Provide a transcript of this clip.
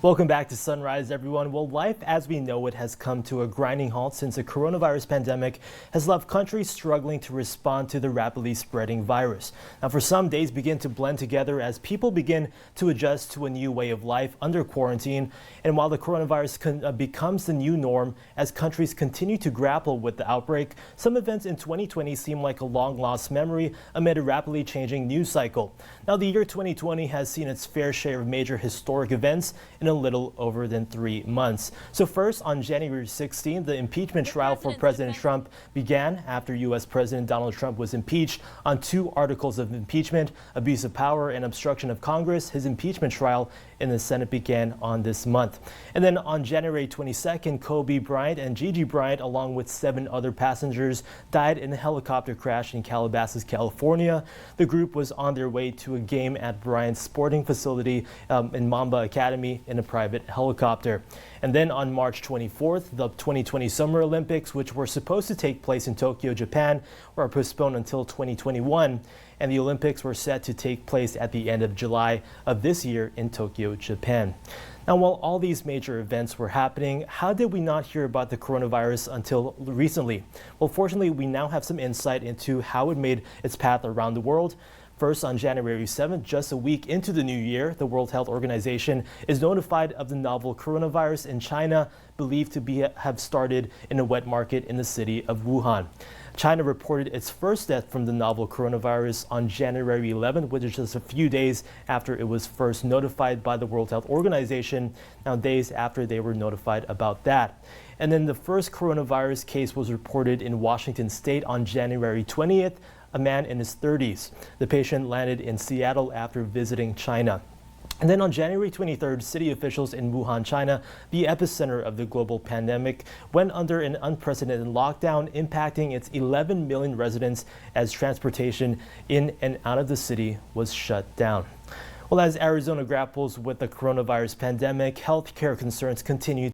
Welcome back to Sunrise, everyone. Well, life as we know it has come to a grinding halt since the coronavirus pandemic has left countries struggling to respond to the rapidly spreading virus. Now, for some, days begin to blend together as people begin to adjust to a new way of life under quarantine. And while the coronavirus becomes the new norm as countries continue to grapple with the outbreak, some events in 2020 seem like a long-lost memory amid a rapidly changing news cycle. Now, the year 2020 has seen its fair share of major historic events in a little over than 3 months. So first, on January 16, the impeachment trial for President Trump began after U.S. President Donald Trump was impeached on 2 articles of impeachment, abuse of power and obstruction of Congress. His impeachment trial in the Senate began on this month. And then on January 22nd, Kobe Bryant and Gigi Bryant, along with 7 other passengers, died in a helicopter crash in Calabasas, California. The group was on their way to a game at Bryant's sporting facility in Mamba Academy in a private helicopter. And then on March 24th, the 2020 Summer Olympics, which were supposed to take place in Tokyo, Japan, were postponed until 2021. And the Olympics were set to take place at the end of July of this year in Tokyo, Japan. Now, while all these major events were happening, how did we not hear about the coronavirus until recently? Well, fortunately, we now have some insight into how it made its path around the world. First, on January 7th, just a week into the new year, the World Health Organization is notified of the novel coronavirus in China, believed to have started in a wet market in the city of Wuhan. China reported its first death from the novel coronavirus on January 11th, which is just a few days after it was first notified by the World Health Organization, now days after they were notified about that. And then the first coronavirus case was reported in Washington state on January 20th, a man in his 30s. The patient landed in Seattle after visiting China. And then on January 23rd, city officials in Wuhan, China, the epicenter of the global pandemic, went under an unprecedented lockdown, impacting its 11 million residents as transportation in and out of the city was shut down. Well, as Arizona grapples with the coronavirus pandemic, healthcare concerns continue